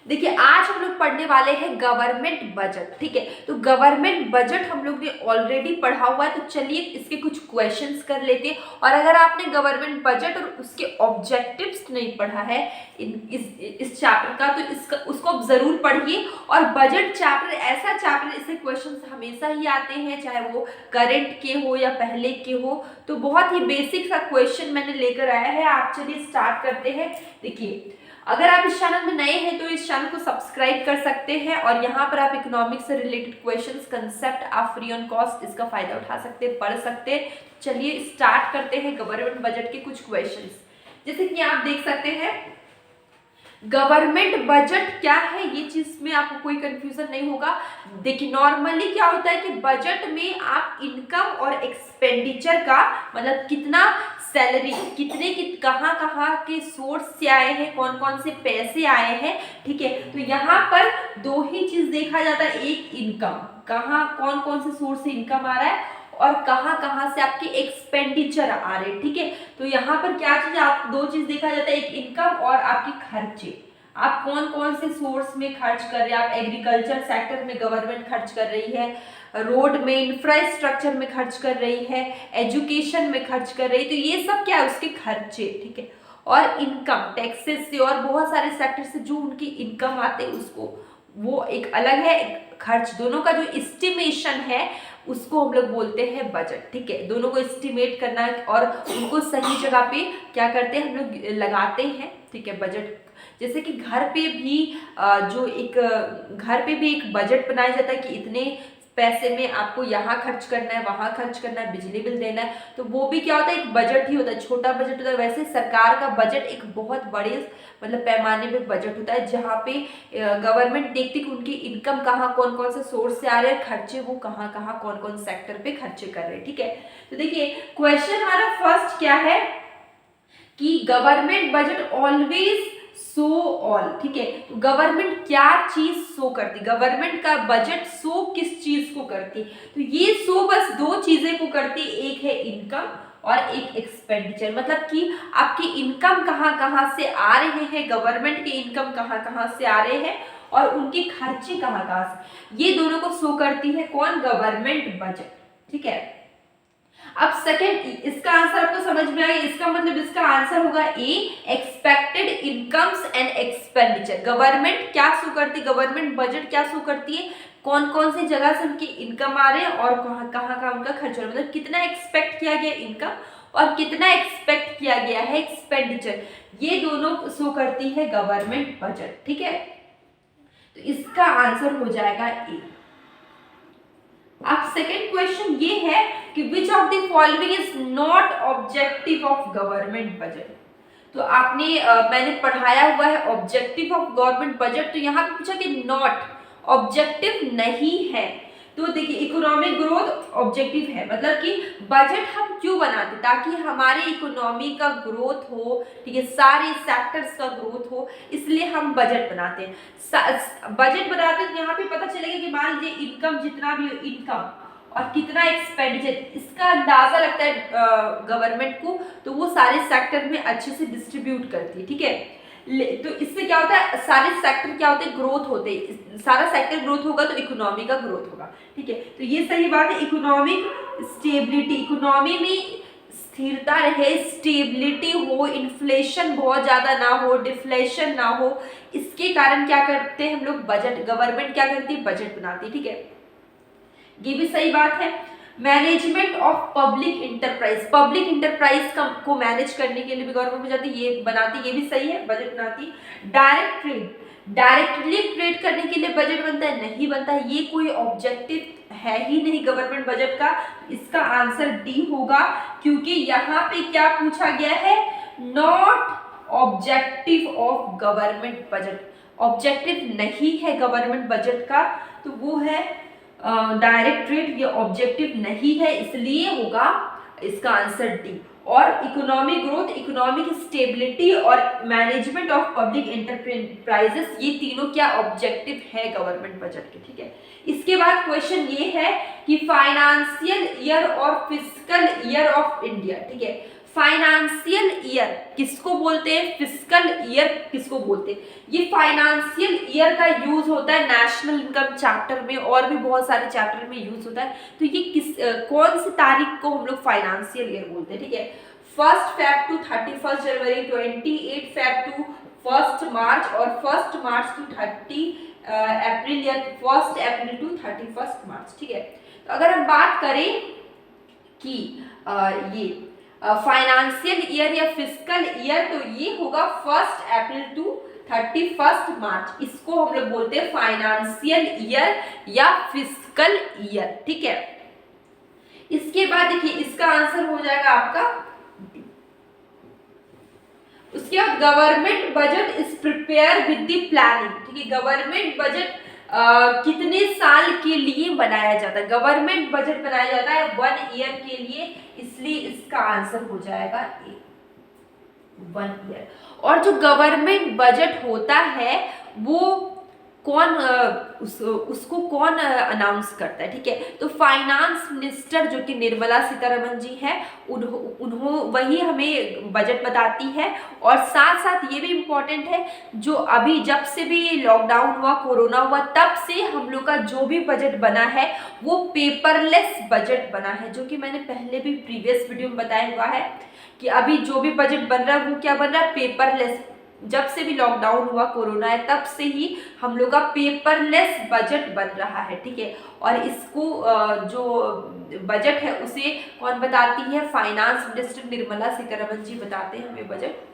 देखिए आज हम लोग पढ़ने वाले हैं गवर्नमेंट बजट। ठीक है, तो गवर्नमेंट बजट हम लोग ने ऑलरेडी पढ़ा हुआ है, तो चलिए इसके कुछ क्वेश्चंस कर लेते हैं। और अगर आपने गवर्नमेंट बजट और उसके ऑब्जेक्टिव्स नहीं पढ़ा है इस चैप्टर का, तो इसका उसको जरूर पढ़िए। और बजट चैप्टर ऐसा चैप्टर, इससे क्वेश्चंस हमेशा ही आते हैं, चाहे वो करंट के हो या पहले के हो। तो बहुत ही बेसिक सा क्वेश्चन मैंने लेकर आया है। आप चलिए स्टार्ट करते हैं। देखिए, अगर आप इस चैनल में नए हैं तो इस चैनल को सब्सक्राइब कर सकते हैं, और यहाँ पर आप इकोनॉमिक्स से रिलेटेड क्वेश्चंस, कंसेप्ट आप फ्री ऑन कॉस्ट इसका फायदा उठा सकते हैं, पढ़ सकते हैं। चलिए स्टार्ट करते हैं गवर्नमेंट बजट के कुछ क्वेश्चंस। जैसे कि आप देख सकते हैं, गवर्नमेंट बजट क्या है, ये चीज में आपको कोई कंफ्यूजन नहीं होगा। देखिए नॉर्मली क्या होता है कि बजट में आप इनकम और एक्सपेंडिचर का, मतलब कितना सैलरी, कितने कहाँ कहाँ के सोर्स से आए हैं, कौन कौन से पैसे आए हैं। ठीक है, तो यहाँ पर दो ही चीज देखा जाता है, एक इनकम, कहाँ कौन कौन से सोर्स से इनकम आ रहा है, और कहाँ कहाँ से आपके एक्सपेंडिचर आ रहे हैं। ठीक है, तो यहाँ पर क्या चीज, आप दो चीज देखा जाता है, एक इनकम और आपकी खर्चे, आप कौन कौन से सोर्स में खर्च कर रहे हैं। आप एग्रीकल्चर सेक्टर में गवर्नमेंट खर्च कर रही है, रोड में, इंफ्रास्ट्रक्चर में खर्च कर रही है, एजुकेशन में खर्च कर रही है, तो ये सब क्या है, उसके खर्चे। ठीक है, और इनकम टैक्सेस से और बहुत सारे सेक्टर से जो उनकी इनकम आते हैं उसको, वो एक अलग है। खर्च दोनों का जो एस्टिमेशन है उसको हम लोग बोलते हैं बजट। ठीक है, दोनों को एस्टिमेट करना और उनको सही जगह पे क्या करते हैं हम लोग, लगाते हैं। ठीक है, बजट जैसे कि घर पे भी घर पे भी एक बजट बनाया जाता है कि इतने पैसे में आपको यहाँ खर्च करना है, वहां खर्च करना है, बिजली बिल देना है, तो वो भी क्या होता है, एक बजट ही होता है, छोटा बजट होता है। वैसे सरकार का बजट एक बहुत बड़े मतलब पैमाने पे बजट होता है, जहाँ पे गवर्नमेंट देखती है कि उनकी इनकम कहाँ, कौन कौन से सोर्स से आ रहे हैं, खर्चे वो कहाँ कहाँ कौन कौन सेक्टर पे खर्चे कर रहे हैं। ठीक है, तो देखिए क्वेश्चन हमारा फर्स्ट क्या है कि government budget always so all. ठीक है, तो गवर्नमेंट क्या चीज शो करती, गवर्नमेंट का बजट शो किस चीज को करती, तो ये शो बस दो चीजें को करती, एक है इनकम और एक एक्सपेंडिचर। मतलब कि आपकी इनकम कहाँ कहाँ से आ रहे हैं, गवर्नमेंट के इनकम कहाँ कहाँ से आ रहे हैं, और उनके खर्चे कहाँ कहाँ से, ये दोनों को शो करती है कौन, गवर्नमेंट बजट। ठीक है, अब सेकेंड, इसका आंसर आपको समझ में आया, इसका मतलब इसका आंसर होगा A, expected incomes and expenditure. Government क्या शो करती, गवर्नमेंट बजट क्या शो करती है, कौन कौन सी जगह से उनकी इनकम आ रहे हैं और कहाँ कहाँ का उनका खर्च हो रहा है, मतलब कितना एक्सपेक्ट किया गया इनकम और कितना एक्सपेक्ट किया गया है एक्सपेंडिचर, ये दोनों शो करती है गवर्नमेंट बजट। ठीक है, तो इसका आंसर हो जाएगा ए। अब सेकेंड क्वेश्चन ये है कि which of the following is not objective of government budget. तो आपने मैंने पढ़ाया हुआ है ऑब्जेक्टिव ऑफ गवर्नमेंट बजट, तो यहाँ पे पूछा कि नॉट, ऑब्जेक्टिव नहीं है। तो देखिए इकोनॉमिक ग्रोथ ऑब्जेक्टिव है, मतलब कि बजट हम क्यों बनाते, ताकि हमारे इकोनॉमी का ग्रोथ हो। ठीक है, सारे सेक्टर्स का ग्रोथ हो, इसलिए हम बजट बनाते हैं। बजट बनाते हैं, यहाँ पे पता चलेगा कि मान लीजिए इनकम जितना भी हो, इनकम और कितना एक्सपेंडिचर, इसका अंदाजा लगता है गवर्नमेंट को, तो वो सारे सेक्टर में अच्छे से डिस्ट्रीब्यूट करती है। ठीक है, तो इससे क्या होता है, सारे सेक्टर क्या होते हैं, ग्रोथ होते हैं, सारा सेक्टर ग्रोथ होगा तो इकोनॉमी का ग्रोथ होगा। ठीक है, तो ये सही बात है। इकोनॉमिक स्टेबिलिटी, इकोनॉमी में स्थिरता रहे, स्टेबिलिटी हो, इन्फ्लेशन बहुत ज्यादा ना हो, डिफ्लेशन ना हो, इसके कारण क्या करते हैं हम लोग, बजट, गवर्नमेंट क्या करती है, बजट बनाती है। ठीक है, ये भी सही बात है। Management of public enterprise, public enterprise को मैनेज करने के लिए भी गवर्नमेंट बनाती, ये बनाती, ये भी सही है, बजट बनाती। डायरेक्ट ट्रेड, डायरेक्टली ट्रेड करने के लिए बजट बनता है, नहीं बनता है, ये कोई ऑब्जेक्टिव है ही नहीं गवर्नमेंट बजट का। इसका आंसर डी होगा, क्योंकि यहाँ पे क्या पूछा गया है, not objective of government budget, objective नहीं है गवर्नमेंट बजट का, तो वो है डायरेक्ट ट्रेड, ये ऑब्जेक्टिव नहीं है, इसलिए होगा इसका आंसर डी। और इकोनॉमिक ग्रोथ, इकोनॉमिक स्टेबिलिटी और मैनेजमेंट ऑफ पब्लिक एंटरप्राइजेस, ये तीनों क्या ऑब्जेक्टिव है गवर्नमेंट बजट के। ठीक है, इसके बाद क्वेश्चन ये है कि फाइनेंशियल ईयर और फिस्कल ईयर ऑफ इंडिया। ठीक है, फाइनेंशियल ईयर किसको बोलते हैं, फिस्कल ईयर किसको बोलते हैं। ये फाइनेंशियल ईयर का यूज होता है नेशनल इनकम चैप्टर में और भी बहुत सारे चैप्टर में यूज होता है। तो ये कौन सी तारीख को हम लोग फाइनेंशियल ईयर बोलते हैं, ठीक है। 1 Feb to 31 January, 28 Feb to 1 March और 1 मार्च टू 30 अप्रैल या 1 अप्रैल टू 31 मार्च, ठीक है। तो अगर हम बात करें कि ये फाइनेंशियल ईयर या फिस्कल ईयर, तो ये होगा 1 अप्रैल टू 31 मार्च। इसको हम लोग बोलते हैं फाइनेंशियल ईयर या फिस्कल ईयर, ठीक है। इसके बाद देखिए इसका आंसर हो जाएगा आपका, उसके बाद government budget is prepare with the planning, ठीक है। गवर्नमेंट बजट कितने साल के लिए बनाया जाता है, गवर्नमेंट बजट बनाया जाता है 1 ईयर के लिए, इसलिए इसका आंसर हो जाएगा 1 ईयर। और जो गवर्नमेंट बजट होता है वो कौन उसको कौन अनाउंस करता है, ठीक है। तो फाइनेंस मिनिस्टर जो कि निर्मला सीतारमण जी है, वही हमें बजट बताती है। और साथ साथ ये भी इम्पोर्टेंट है, जो अभी जब से भी लॉकडाउन हुआ, कोरोना हुआ, तब से हम लोग का जो भी बजट बना है वो पेपरलेस बजट बना है, जो कि मैंने पहले भी प्रीवियस वीडियो में बताया हुआ है कि अभी जो भी बजट बन रहा है वो क्या बन रहा है, पेपरलेस। जब से भी लॉकडाउन हुआ, कोरोना है, तब से ही हम लोग का पेपरलेस बजट बन रहा है, ठीक है। और इसको जो बजट है उसे कौन बताती है, फाइनेंस मिनिस्टर निर्मला सीतारमण जी बताते हैं हमें बजट।